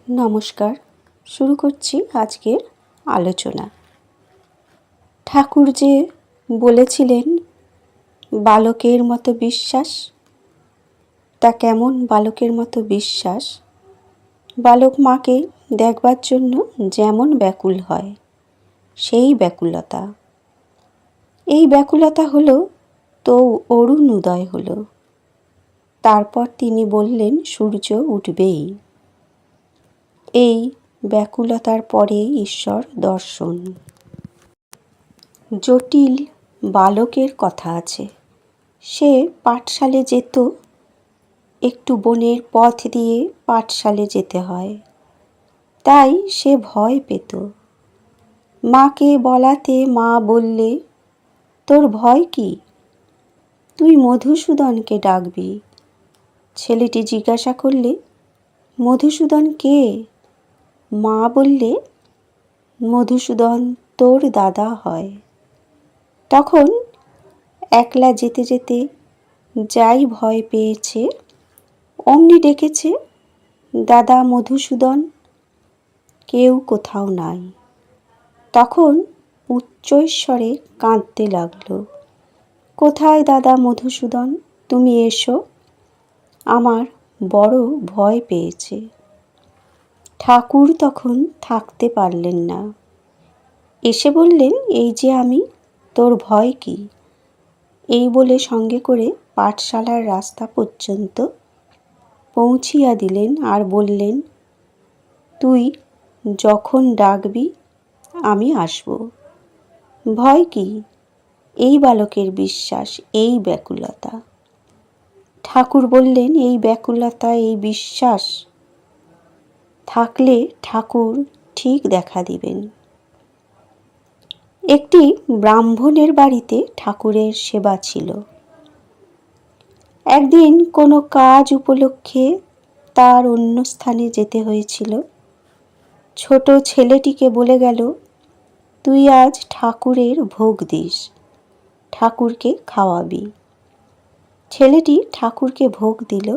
নমস্কার। শুরু করছি আজকের আলোচনা। ঠাকুর যে বলেছিলেন বালকের মতো বিশ্বাস, তা কেমন বালকের মতো বিশ্বাস? বালক মাকে দেখবার জন্য যেমন ব্যাকুল হয়, সেই ব্যাকুলতা। এই ব্যাকুলতা হলো তো অরুণ উদয় হলো। তারপর তিনি বললেন সূর্য উঠবেই। এই ব্যাকুলতার পরে ঈশ্বর দর্শন। জটিল বালকের কথা আছে। সে পাঠশালে যেত, একটু বনের পথ দিয়ে পাঠশালে যেতে হয়, তাই সে ভয় পেত। মাকে বলাতে মা বললে, তোর ভয় কি? তুই মধুসূদনকে ডাকবি। ছেলেটি জিজ্ঞাসা করলে, মধুসূদন কে? মা বললে, মধুসূদন তোর দাদা হয়। তখন একলা যেতে যেতে যাই ভয় পেয়েছে, অমনি ডেকেছে, দাদা মধুসূদন। কেউ কোথাও নাই। তখন উচ্চৈঃস্বরে কাঁদতে লাগলো, কোথায় দাদা মধুসূদন? তুমি এসো, আমার বড় ভয় পেয়েছে। ঠাকুর তখন থাকতে পারলেন না, এসে বললেন, এই যে আমি, তোর ভয় কি? এই বলে সঙ্গে করে পাঠশালার রাস্তা পর্যন্ত পৌঁছিয়া দিলেন আর বললেন, তুই যখন ডাকবি আমি আসব। ভয় কি? এই বালকের বিশ্বাস, এই ব্যাকুলতা। ঠাকুর বললেন, এই ব্যাকুলতা, এই বিশ্বাস থাকলে ঠাকুর ঠিক দেখা দিবেন। একটি ব্রাহ্মণের বাড়িতে ঠাকুরের সেবা ছিল। একদিন কোনো কাজ উপলক্ষে তার অন্য স্থানে যেতে হয়েছিল। ছোট ছেলেটিকে বলে গেল, তুই আজ ঠাকুরের ভোগ দিস, ঠাকুরকে খাওয়াবি। ছেলেটি ঠাকুরকে ভোগ দিল।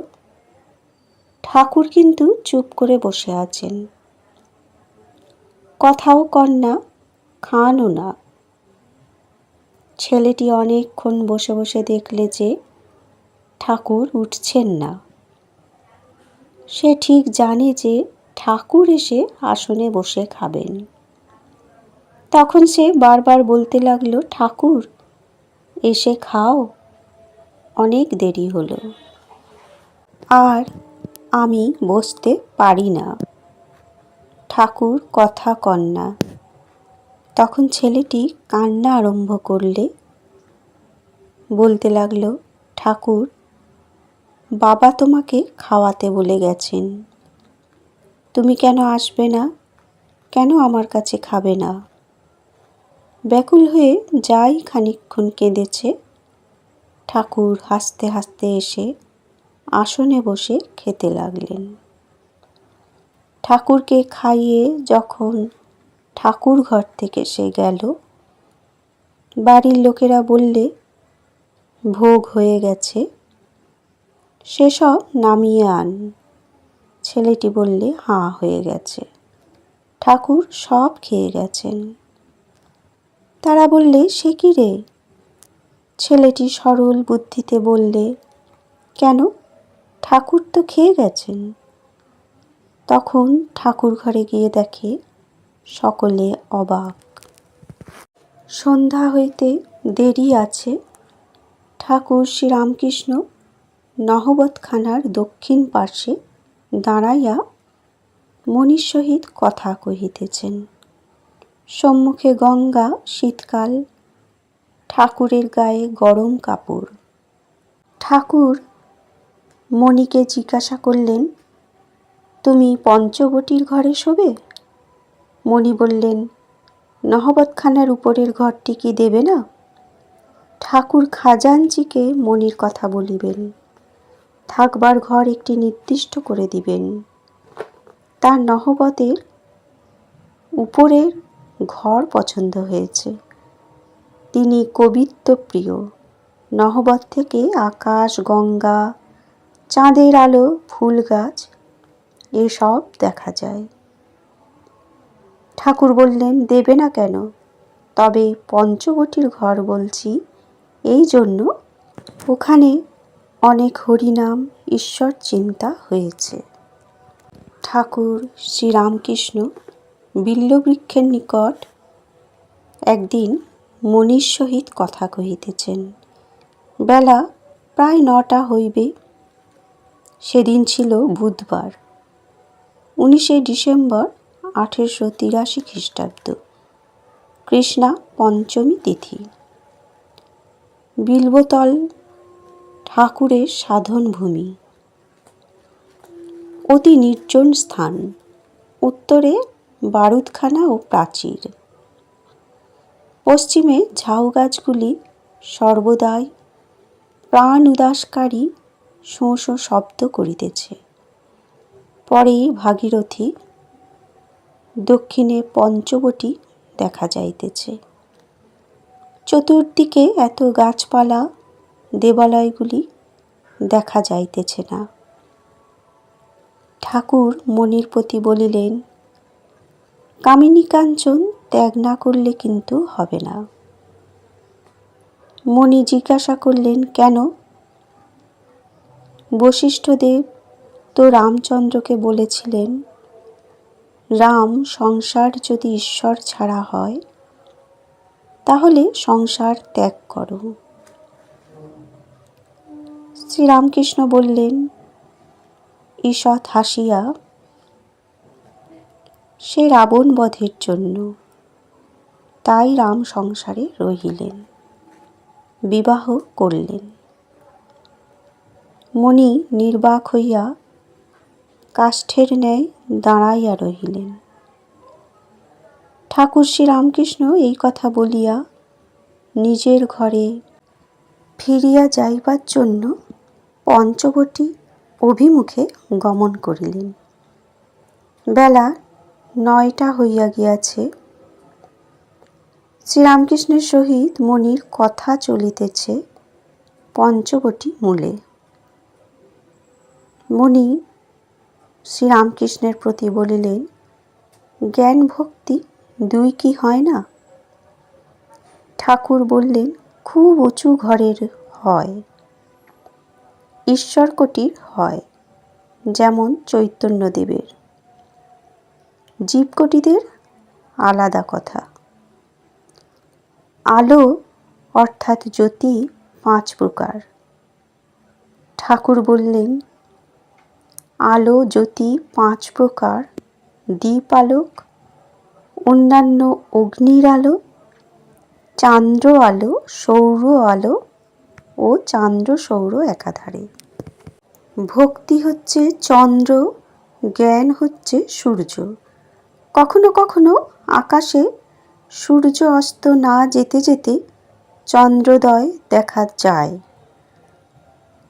ঠাকুর কিন্তু চুপ করে বসে আছেন, কথাও কন না, খানও না। ছেলেটি অনেকক্ষণ বসে বসে দেখলে যে ঠাকুর উঠছেন না। সে ঠিক জানে যে ঠাকুর এসে আসনে বসে খাবেন। তখন সে বারবার বলতে লাগলো, ঠাকুর এসে খাও, অনেক দেরি হলো, আর আমি বসতে পারি না। ঠাকুর কথা কন না। তখন ছেলেটি কান্না আরম্ভ করলে বলতে লাগলো, ঠাকুর, বাবা তোমাকে খাওয়াতে বলে গেছেন, তুমি কেন আসবে না? কেন আমার কাছে খাবে না? ব্যাকুল হয়ে যাই খানিকক্ষণ কেঁদেছে। ঠাকুর হাসতে হাসতে এসে আসনে বসে খেতে লাগলেন। ঠাকুরকে খাইয়ে যখন ঠাকুর ঘর থেকে সে গেল, বাড়ির লোকেরা বললে, ভোগ হয়ে গেছে, সেসব নামিয়ে আন। ছেলেটি বললে, হাঁ হয়ে গেছে, ঠাকুর সব খেয়ে গেছেন। তারা বললে, সে কি রে? ছেলেটি সরল বুদ্ধিতে বললে, কেন, ঠাকুর তো খেয়ে গেছেন। তখন ঠাকুর ঘরে গিয়ে দেখে সকলে অবাক। সন্ধ্যা হইতে দেরি আছে। ঠাকুর শ্রীরামকৃষ্ণ নহবতখানার দক্ষিণ পার্শ্বে দাঁড়াইয়া মণির সহিত কথা কহিতেছেন। সম্মুখে গঙ্গা, শীতকাল, ঠাকুরের গায়ে গরম কাপড়। ঠাকুর মণিকে জিজ্ঞাসা করলেন, তুমি পঞ্চবটির ঘরে শোবে? মণি বললেন, নহবতখানার উপরের ঘরটি কি দেবে না? ঠাকুর খাজাঞ্চিকে মণির কথা বলিবেন, থাকবার ঘর একটি নির্দিষ্ট করে দিবেন। তার নহবতের উপরের ঘর পছন্দ হয়েছে। তিনি কবিত্ব প্রিয়। নহবত থেকে আকাশ, গঙ্গা, চাঁদের আলো, ফুল গাছ এসব দেখা যায়। ঠাকুর বললেন, দেবে না কেন? তবে পঞ্চবটির ঘর বলছি এই জন্য, ওখানে অনেক হরিনাম ঈশ্বর চিন্তা হয়েছে। ঠাকুর শ্রীরামকৃষ্ণ বিল্ববৃক্ষের নিকট একদিন মণির সহিত কথা কহিতেছেন। বেলা প্রায় 9টা হইবে। সেদিন ছিল বুধবার, 19শে ডিসেম্বর 1883 খ্রিস্টাব্দ, কৃষ্ণা পঞ্চমী তিথি। বিল্বতল ঠাকুরের সাধন ভূমি, অতি নির্জন স্থান। উত্তরে বারুদখানা ও প্রাচীর, পশ্চিমে ঝাউ গাছগুলি সর্বদাই প্রাণ উদাসকারী শোঁ শোঁ শব্দ করিতেছে। পরেই ভাগীরথী, দক্ষিণে পঞ্চবটী দেখা যাইতেছে। চতুর্দিকে এত গাছপালা, দেবালয়গুলি দেখা যাইতেছে না। ঠাকুর মণির প্রতি বলিলেন, কামিনী কাঞ্চন ত্যাগ না করলে কিন্তু হবে না। মণি জিজ্ঞাসা করলেন, কেন? বশিষ্ঠদেব তো রামচন্দ্রকে বলেছিলেন, রাম, সংসার যদি ঈশ্বর ছাড়া হয় তাহলে সংসার ত্যাগ করো। শ্রীরামকৃষ্ণ বললেন, ঈষৎ হাসিয়া, সে রাবণ বধের জন্য, তাই রাম সংসারে রহিলেন, বিবাহ করলেন। মণি নির্বাক হইয়া কাষ্ঠের ন্যায় দাঁড়াইয়া রহিলেন। ঠাকুর শ্রীরামকৃষ্ণ এই কথা বলিয়া নিজের ঘরে ফিরিয়া যাইবার জন্য পঞ্চবটী অভিমুখে গমন করিলেন। বেলা 9টা হইয়া গিয়াছে। শ্রীরামকৃষ্ণের সহিত মণির কথা চলিতেছে পঞ্চবটী মূলে। মণি শ্রীরামকৃষ্ণের প্রতি বলিলেন, জ্ঞান ভক্তি দুই কি হয় না? ঠাকুর বললেন, খুব উঁচু ঘরের হয়, ঈশ্বরকোটির হয়, যেমন চৈতন্যদেবের। জীবকোটিদের আলাদা কথা। আলো অর্থাৎ জ্যোতি 5 প্রকার। ঠাকুর বললেন, আলো জ্যোতি 5 প্রকার, দীপ আলোক, অন্যান্য অগ্নির আলো, চান্দ্র আলো, সৌর আলো ও চান্দ্র সৌর একাধারে। ভক্তি হচ্ছে চন্দ্র, জ্ঞান হচ্ছে সূর্য। কখনো কখনো আকাশে সূর্য অস্ত না যেতে যেতে চন্দ্রোদয় দেখা যায়।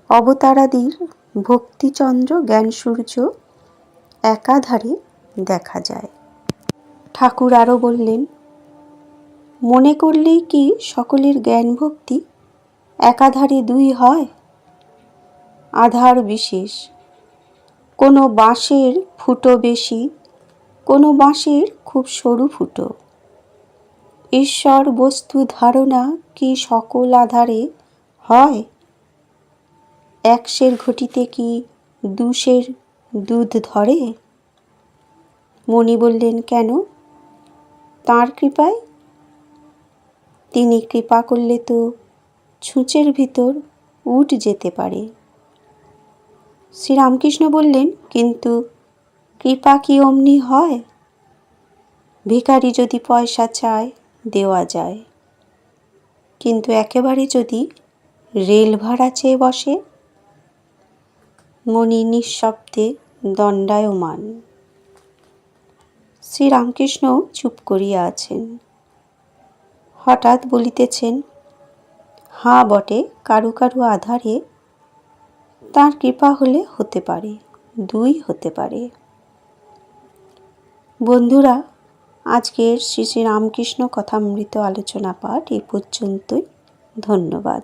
অবতারাদির ভক্তিচন্দ্র, জ্ঞান সূর্য একাধারে দেখা যায়। ঠাকুর আরও বললেন, মনে করলেই কি সকলের জ্ঞান ভক্তি একাধারে 2 হয়? আধার বিশেষ। কোনো বাঁশের ফুটো বেশি, কোনো বাঁশের খুব সরু ফুটো। ঈশ্বর বস্তু ধারণা কি সকল আধারে হয়? 1 সের ঘটিতে কি 2 সের দুধ ধরে? মণি বললেন, কেন? তাঁর কৃপায়। তিনি কৃপা করলে তো ছুঁচের ভিতর উট যেতে পারে। শ্রীরামকৃষ্ণ বললেন, কিন্তু কৃপা কি অমনি হয়? ভিখারি যদি পয়সা চায় দেওয়া যায়, কিন্তু একেবারে যদি রেল ভাড়া চেয়ে বসে? মণি নিঃশব্দে দণ্ডায়মান। শ্রীরামকৃষ্ণ চুপ করিয়া আছেন। হঠাৎ বলিতেছেন, হাঁ বটে, কারু কারু আধারে তাঁর কৃপা হলে হতে পারে, 2 হতে পারে। বন্ধুরা, আজকের শ্রী শ্রী রামকৃষ্ণ কথামৃত আলোচনা পাঠ এই পর্যন্তই। ধন্যবাদ।